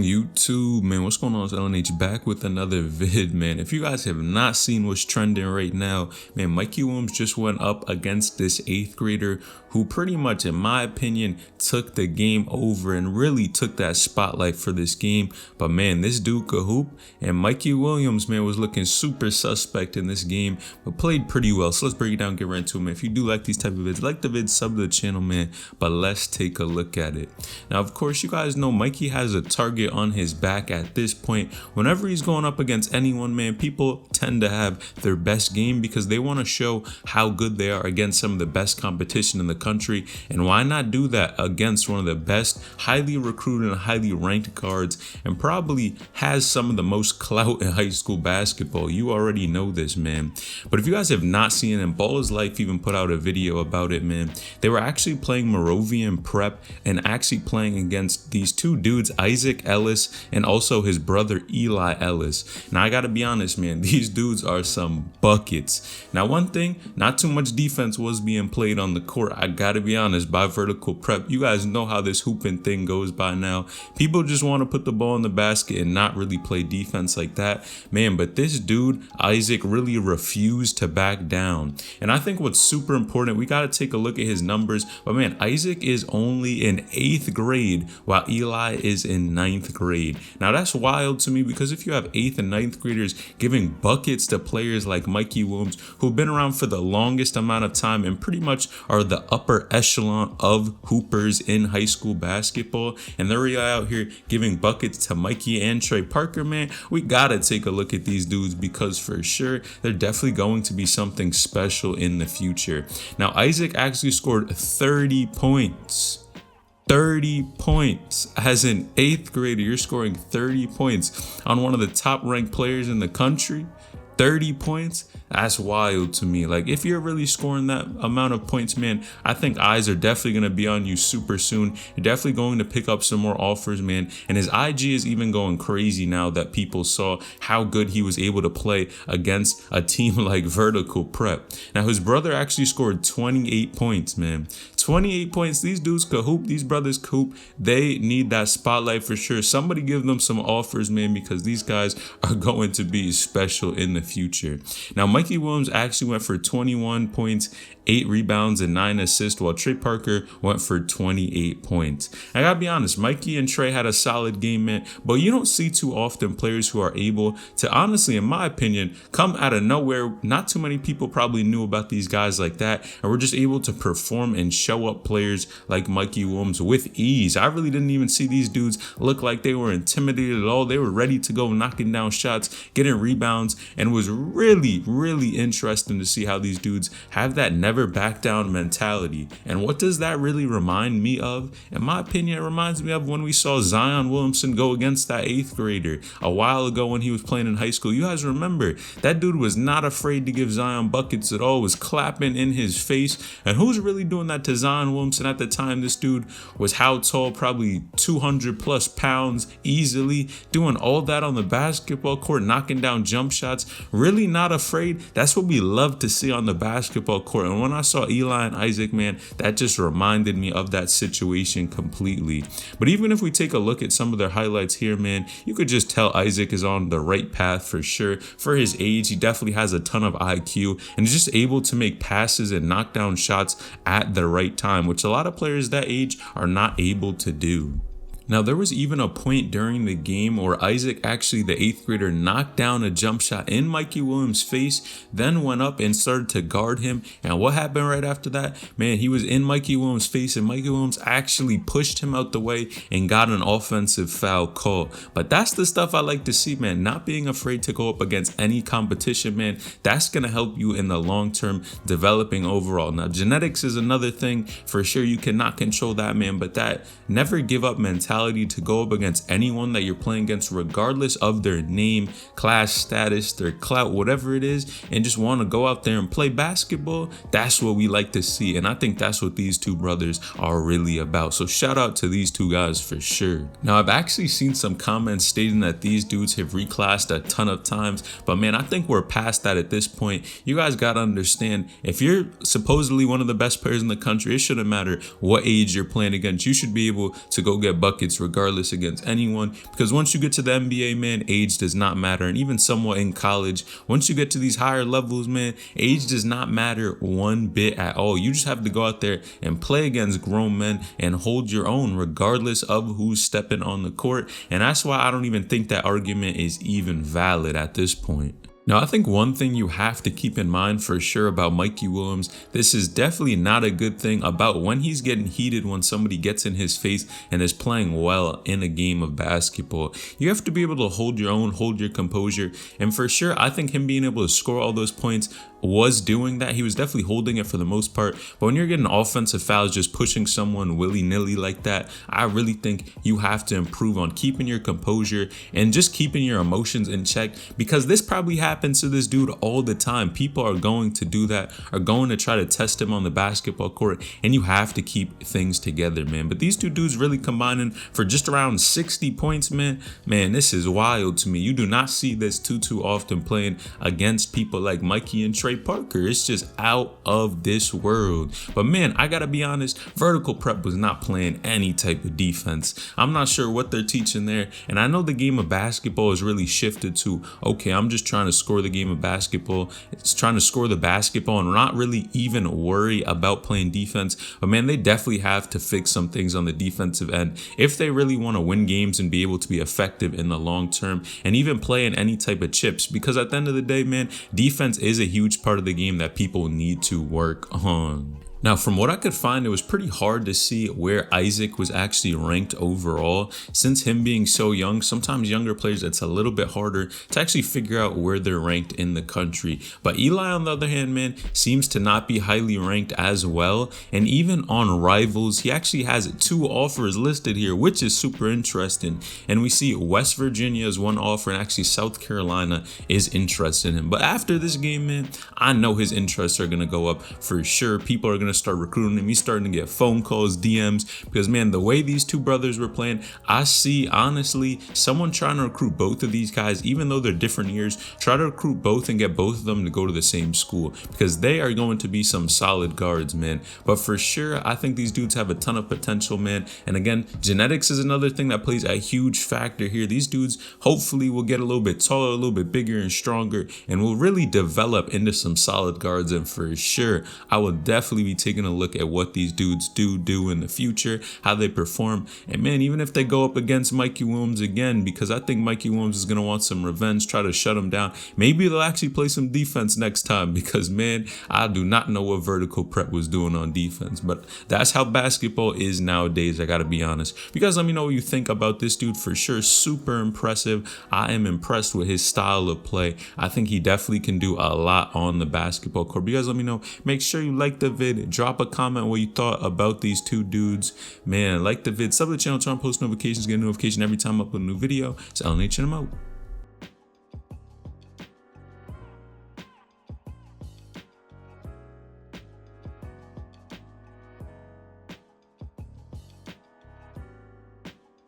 YouTube, man, what's going on? It's LNH back with another vid, man. If you guys have not seen what's trending right now, man, Mikey Williams just went up against this 8th grader who pretty much, in my opinion, took the game over and really took that spotlight for this game. But man, this dude could hoop, and Mikey Williams, man, was looking super suspect in this game, but played pretty well. So let's break it down, get right into it, man. If you do like these type of vids, like the vid, sub to the channel, man. But let's take a look at it. Now, of course, you guys know Mikey has a target on his back at this point. Whenever he's going up against anyone, man, people tend to have their best game because they want to show how good they are against some of the best competition in the country. And why not do that against one of the best, highly recruited and highly ranked guards, and probably has some of the most clout in high school basketball? You already know this, man. But if you guys have not seen it, and ballislife even put out a video about it, man, they were actually playing Moravian Prep and actually playing against these two dudes, Isaac Ellis and also his brother Eli Ellis. Now I gotta be honest, man, these dudes are some buckets. Now one thing, not too much defense was being played on the court. I gotta be honest, by vertical prep, you guys know how this hooping thing goes by now. People just want to put the ball in the basket and not really play defense like that, man. But this dude Isaac really refused to back down. And I think what's super important, we gotta take a look at his numbers. But man, Isaac is only in 8th grade while Eli is in 9th grade. Now that's wild to me, because if you have 8th and 9th graders giving buckets to players like Mikey Williams, who've been around for the longest amount of time and pretty much are the upper echelon of hoopers in high school basketball, and they're really out here giving buckets to Mikey and Trey Parker, man, we gotta take a look at these dudes, because for sure they're definitely going to be something special in the future. Now Isaac actually scored 30 points. 30 points. As an 8th grader, you're scoring 30 points on one of the top ranked players in the country. 30 points? That's wild to me. Like, if you're really scoring that amount of points, man, I think eyes are definitely going to be on you super soon. You're definitely going to pick up some more offers, man. And his IG is even going crazy now that people saw how good he was able to play against a team like Vertical Prep. Now, his brother actually scored 28 points, man. 28 points. These dudes could hoop. These brothers could hoop. They need that spotlight for sure. Somebody give them some offers, man, because these guys are going to be special in the future. Now, Mikey Williams actually went for 21 points, 8 rebounds, and 9 assists, while Trey Parker went for 28 points. I gotta be honest, Mikey and Trey had a solid game, man, but you don't see too often players who are able to, honestly, in my opinion, come out of nowhere. Not too many people probably knew about these guys like that, and were just able to perform and show up players like Mikey Williams with ease. I really didn't even see these dudes look like they were intimidated at all. They were ready to go, knocking down shots, getting rebounds, and was really interesting to see how these dudes have that never back down mentality. And what does that really remind me of? In my opinion, it reminds me of when we saw Zion Williamson go against that 8th grader a while ago when he was playing in high school. You guys remember that dude was not afraid to give Zion buckets at all, was clapping in his face. And who's really doing that to Zion Williamson at the time? This dude was how tall? Probably 200 plus pounds easily, doing all that on the basketball court, knocking down jump shots, really not afraid. That's what we love to see on the basketball court. And when I saw Eli and Isaac, man, that just reminded me of that situation completely. But even if we take a look at some of their highlights here, man, you could just tell Isaac is on the right path for sure. For his age, he definitely has a ton of IQ and is just able to make passes and knock down shots at the right time, which a lot of players that age are not able to do. Now, there was even a point during the game where Isaac, actually the 8th grader, knocked down a jump shot in Mikey Williams' face, then went up and started to guard him. And what happened right after that? Man, he was in Mikey Williams' face, and Mikey Williams actually pushed him out the way and got an offensive foul call. But that's the stuff I like to see, man. Not being afraid to go up against any competition, man. That's going to help you in the long term, developing overall. Now, genetics is another thing for sure. You cannot control that, man. But that never give up mentality to go up against anyone that you're playing against, regardless of their name, class status, their clout, whatever it is, and just want to go out there and play basketball. That's what we like to see, and I think that's what these two brothers are really about. So shout out to these two guys for sure. Now, I've actually seen some comments stating that these dudes have reclassed a ton of times, but man, I think we're past that at this point. You guys got to understand, if you're supposedly one of the best players in the country, it shouldn't matter what age you're playing against. You should be able to go get buckets buckets regardless against anyone, because once you get to the NBA, man, age does not matter. And even somewhat in college, once you get to these higher levels, man, age does not matter one bit at all. You just have to go out there and play against grown men and hold your own regardless of who's stepping on the court. And that's why I don't even think that argument is even valid at this point. Now, I think one thing you have to keep in mind for sure about Mikey Williams, this is definitely not a good thing about when he's getting heated, when somebody gets in his face and is playing well in a game of basketball. You have to be able to hold your own, hold your composure. And for sure, I think him being able to score all those points was doing that. He was definitely holding it for the most part. But when you're getting offensive fouls, just pushing someone willy-nilly like that, I really think you have to improve on keeping your composure and just keeping your emotions in check, because this probably happens to this dude all the time. People are going to do that, are going to try to test him on the basketball court, and you have to keep things together, man. But these two dudes really combining for just around 60 points, man, this is wild to me. You do not see this too often playing against people like Mikey and Trey Parker. It's just out of this world. But man, I gotta be honest, Vertical Prep was not playing any type of defense. I'm not sure what they're teaching there, and I know the game of basketball is really shifted to, okay, I'm just trying to score the game of basketball. It's trying to score the basketball and not really even worry about playing defense. But man, they definitely have to fix some things on the defensive end if they really want to win games and be able to be effective in the long term and even play in any type of chips, because at the end of the day, man, defense is a huge part of the game that people need to work on. Now, from what I could find, it was pretty hard to see where Isaac was actually ranked overall. Since him being so young, sometimes younger players, it's a little bit harder to actually figure out where they're ranked in the country. But Eli, on the other hand, man, seems to not be highly ranked as well. And even on Rivals, he actually has 2 offers listed here, which is super interesting. And we see West Virginia as one offer, and actually South Carolina is interested in him. But after this game, man, I know his interests are going to go up for sure. People are going to start recruiting him. He's starting to get phone calls, DMs, because man, the way these two brothers were playing, I see honestly someone trying to recruit both of these guys, even though they're different years, try to recruit both and get both of them to go to the same school, because they are going to be some solid guards, man. But for sure, I think these dudes have a ton of potential, man. And again, genetics is another thing that plays a huge factor here. These dudes hopefully will get a little bit taller, a little bit bigger and stronger, and will really develop into some solid guards. And for sure, I will definitely be taking a look at what these dudes do in the future, how they perform. And man, even if they go up against Mikey Williams again, because I think Mikey Williams is going to want some revenge, try to shut him down. Maybe they'll actually play some defense next time, because man, I do not know what Vertical Prep was doing on defense. But that's how basketball is nowadays, I gotta be honest. Because let me know what you think about this dude. For sure, super impressive. I am impressed with his style of play. I think he definitely can do a lot on the basketball court. But you guys let me know. Make sure you like the vid, drop a comment what you thought about these two dudes. Man, like the vid, sub to the channel, turn on post notifications, get a notification every time I upload a new video. It's LNH and I'm out.